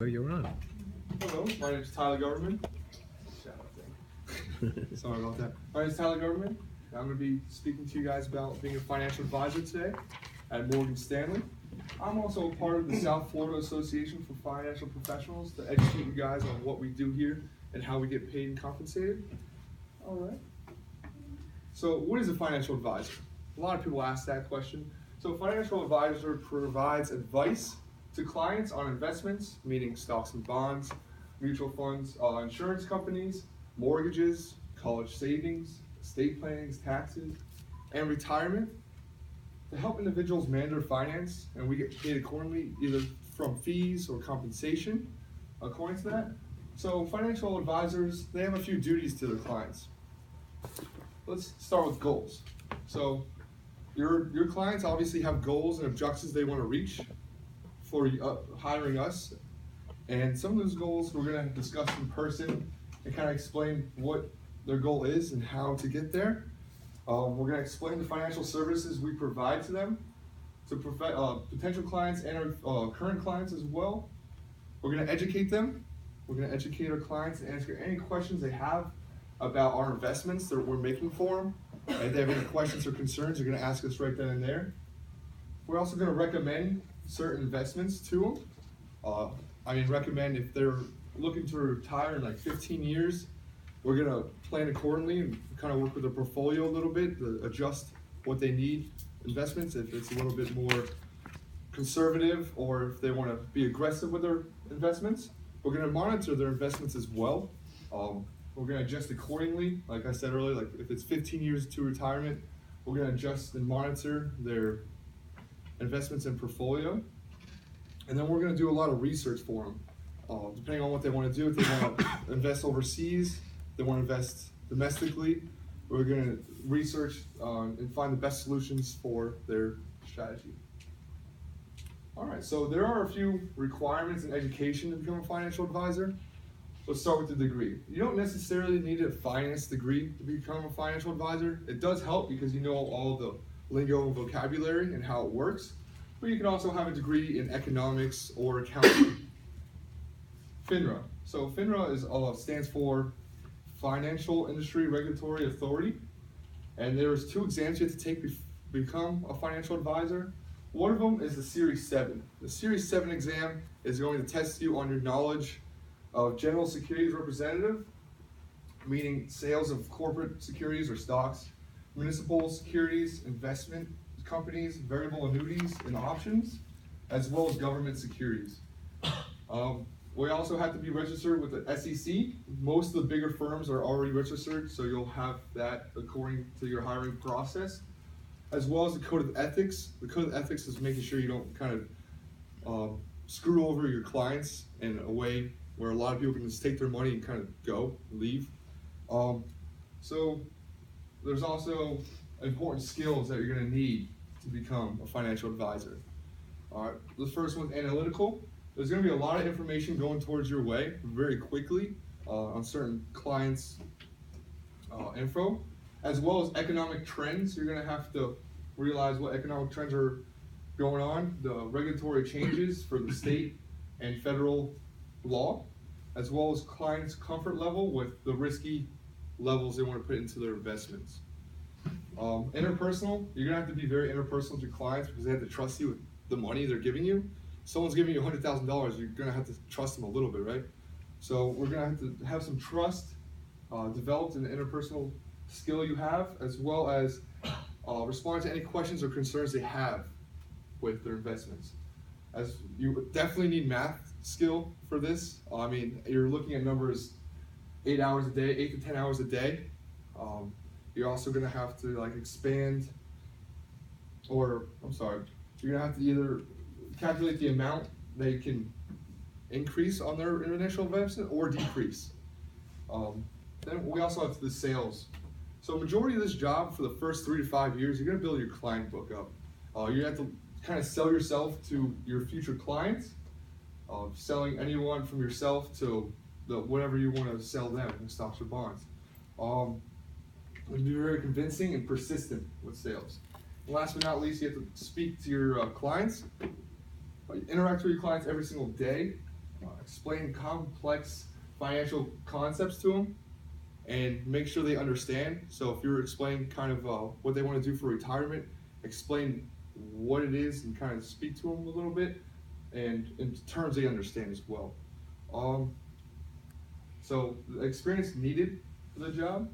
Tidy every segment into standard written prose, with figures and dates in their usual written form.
You're on. Hello, my name is Tyler Government. Sorry about that. My name is Tyler Government. I'm going to be speaking to you guys about being a financial advisor today at Morgan Stanley. I'm also a part of the South Florida Association for Financial Professionals to educate you guys on what we do here and how we get paid and compensated. All right. So what is a financial advisor? A lot of people ask that question. So a financial advisor provides advice to clients on investments, meaning stocks and bonds, mutual funds, insurance companies, mortgages, college savings, estate plannings, taxes, and retirement to help individuals manage their finance, and we get paid accordingly either from fees or compensation according to that. So financial advisors, they have a few duties to their clients. Let's start with goals. So your clients obviously have goals and objectives they want to reach for hiring us, and some of those goals we're going to discuss in person and kind of explain what their goal is and how to get there. We're going to explain the financial services we provide to them, to potential clients and our current clients as well. We're going to educate them. We're going to educate our clients and answer any questions they have about our investments that we're making for them. And if they have any questions or concerns, they're going to ask us right then and there. We're also going to recommend certain investments to them. Recommend if they're looking to retire in like 15 years, we're going to plan accordingly and kind of work with their portfolio a little bit to adjust what they need investments, if it's a little bit more conservative or if they want to be aggressive with their investments. We're going to monitor their investments as well. We're going to adjust accordingly. Like I said earlier, like if it's 15 years to retirement, we're going to adjust and monitor their investments and portfolio. And then we're going to do a lot of research for them. Depending on what they want to do, if they want to invest overseas, they want to invest domestically, we're going to research and find the best solutions for their strategy. All right, so there are a few requirements in education to become a financial advisor. Let's start with the degree. You don't necessarily need a finance degree to become a financial advisor. It does help because you know all the lingo and vocabulary and how it works, but you can also have a degree in economics or accounting. FINRA. So FINRA stands for Financial Industry Regulatory Authority, and there's 2 exams you have to take to become a financial advisor. One of them is the Series 7. The Series 7 exam is going to test you on your knowledge of general securities representative, meaning sales of corporate securities or stocks, municipal securities, investment companies, variable annuities and options, as well as government securities. We also have to be registered with the SEC. Most of the bigger firms are already registered, so you'll have that according to your hiring process, as well as the Code of Ethics. The Code of Ethics is making sure you don't kind of screw over your clients in a way where a lot of people can just take their money and kind of go, leave. So there's also important skills that you're going to need to become a financial advisor. All right, the first one's analytical. There's going to be a lot of information going towards your way very quickly on certain clients' info, as well as economic trends. You're going to have to realize what economic trends are going on, the regulatory changes for the state and federal law, as well as clients' comfort level with the risky levels they want to put into their investments. Interpersonal, you're going to have to be very interpersonal with your clients because they have to trust you with the money they're giving you. Someone's giving you $100,000, you're going to have to trust them a little bit, right? So we're going to have some trust developed in the interpersonal skill you have, as well as respond to any questions or concerns they have with their investments. As you definitely need math skill for this. You're looking at numbers 8 hours a day, 8 to 10 hours a day. You're also going to have to expand, you're going to have to either calculate the amount they can increase on their initial investment or decrease. Then we also have the sales. So majority of this job for the first 3 to 5 years, you're going to build your client book up. You have to kind of sell yourself to your future clients, selling anyone from yourself to whatever you want to sell them in stocks or bonds. Be very convincing and persistent with sales. And last but not least, you have to speak to your clients, interact with your clients every single day, explain complex financial concepts to them and make sure they understand. So if you're explaining kind of what they want to do for retirement, explain what it is and kind of speak to them a little bit and in terms they understand as well. So the experience needed for the job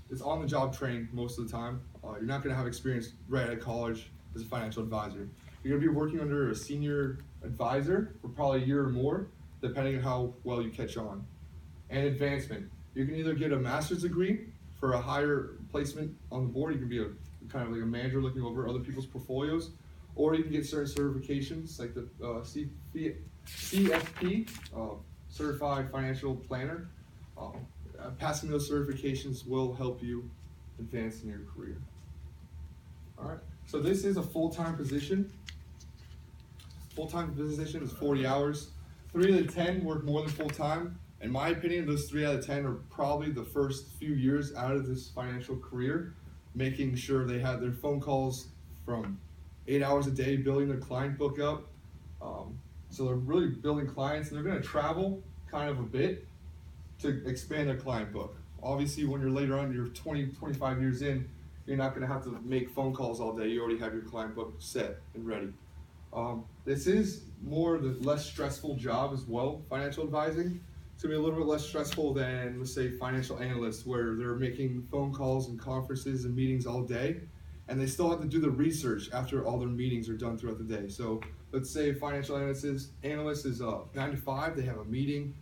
is on-the-job trained most of the time. You're not going to have experience right out of college as a financial advisor. You're going to be working under a senior advisor for probably a year or more, depending on how well you catch on. And advancement. You can either get a master's degree for a higher placement on the board. You can be a kind of like a manager looking over other people's portfolios, or you can get certain certifications like the CFP, Certified Financial Planner. Passing those certifications will help you advance in your career. All right, so this is a full-time position. Full-time position is 40 hours. 3 out of 10 work more than full-time. In my opinion, those 3 out of 10 are probably the first few years out of this financial career, making sure they have their phone calls from 8 hours a day, building their client book up. So they're really building clients, and they're going to travel kind of a bit to expand their client book. Obviously, when you're later on, you're 20, 25 years in, you're not going to have to make phone calls all day. You already have your client book set and ready. This is more the less stressful job as well, financial advising. It's going to be a little bit less stressful than, let's say, financial analysts, where they're making phone calls and conferences and meetings all day, and they still have to do the research after all their meetings are done throughout the day. So let's say a financial analyst is 9 to 5, they have a meeting,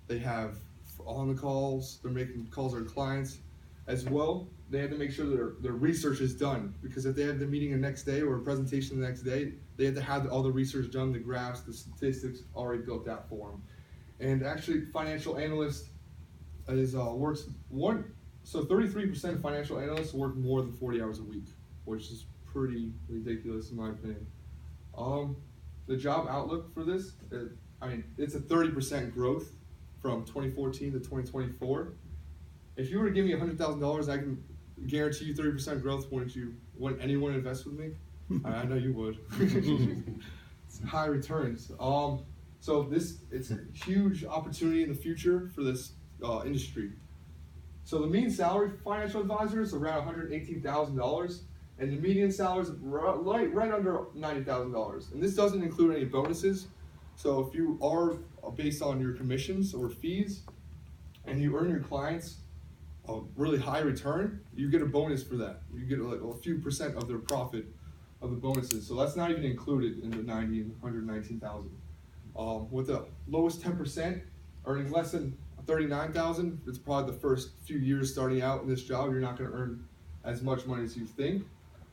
they have on the calls, they're making calls to their clients as well. They have to make sure their research is done, because if they have the meeting the next day or a presentation the next day, they have to have all the research done, the graphs, the statistics already built out for them. And actually, financial analyst is works one. So 33% of financial analysts work more than 40 hours a week, which is pretty ridiculous in my opinion. The job outlook for this, it's a 30% growth from 2014 to 2024. If you were to give me $100,000, I can guarantee you 30% growth. Wouldn't anyone invest with me? I know you would. It's high returns. So it's a huge opportunity in the future for this industry. So the mean salary for financial advisors is around $118,000, and the median salary is right under $90,000. And this doesn't include any bonuses. So if you are based on your commissions or fees, and you earn your clients a really high return, you get a bonus for that. You get like a few percent of their profit of the bonuses. So that's not even included in the 90 and 119,000. With the lowest 10% earning less than 39,000, it's probably the first few years starting out in this job, you're not going to earn as much money as you think.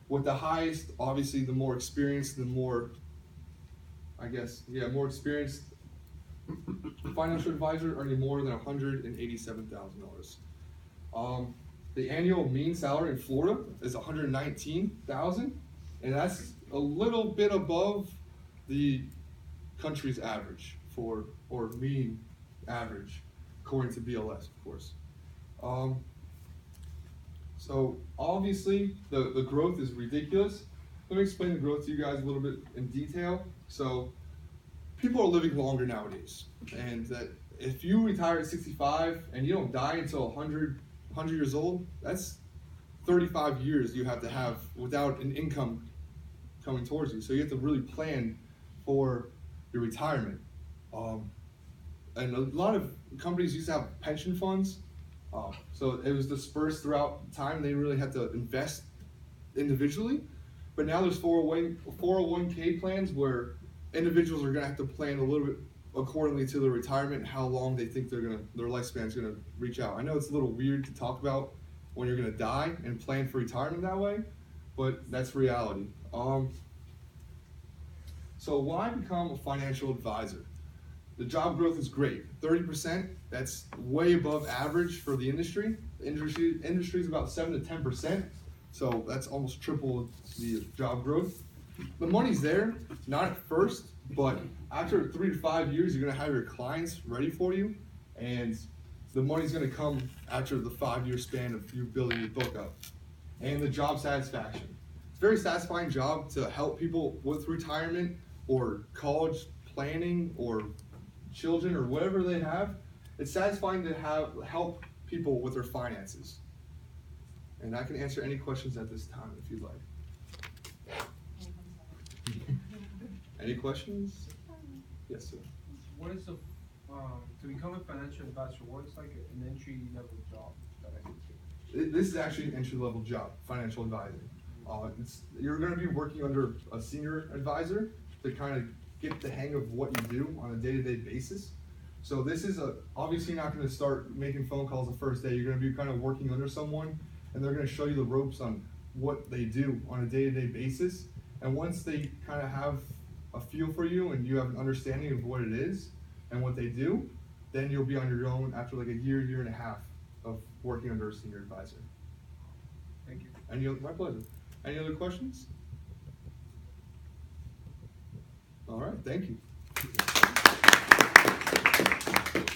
With the highest, obviously, the more experienced, the more, more experienced financial advisor earning more than $187,000. The annual mean salary in Florida is $119,000, and that's a little bit above the country's average or mean average, according to BLS, of course. So obviously the growth is ridiculous. Let me explain the growth to you guys a little bit in detail. So people are living longer nowadays, and that if you retire at 65 and you don't die until 100 years old, that's 35 years you have to have without an income coming towards you. So you have to really plan for your retirement. And a lot of companies used to have pension funds, so it was dispersed throughout time. They really had to invest individually, but now there's 401k plans where individuals are going to have to plan a little bit accordingly to their retirement and how long they think their lifespan is going to reach out. I know it's a little weird to talk about when you're going to die and plan for retirement that way, but that's reality. So why become a financial advisor? The job growth is great. 30%, that's way above average for the industry. The industry is about 7 to 10%, so that's almost triple the job growth. The money's there, not at first, but after 3 to 5 years, you're gonna have your clients ready for you, and the money's gonna come after the 5-year span of you building your book up. And the job satisfaction. It's a very satisfying job to help people with retirement or college planning or children, or whatever they have, it's satisfying to help people with their finances. And I can answer any questions at this time if you'd like. Any questions? Yes, sir. What is the to become a financial advisor? What is like an entry level job that I can take? This is actually an entry level job, financial advising. You're going to be working under a senior advisor to kind of get the hang of what you do on a day-to-day basis. So this is obviously not going to start making phone calls the first day. You're going to be kind of working under someone, and they're going to show you the ropes on what they do on a day-to-day basis. And once they kind of have a feel for you and you have an understanding of what it is and what they do, then you'll be on your own after like a year and a half of working under a senior advisor. Thank you. My pleasure. Any other questions? All right, thank you.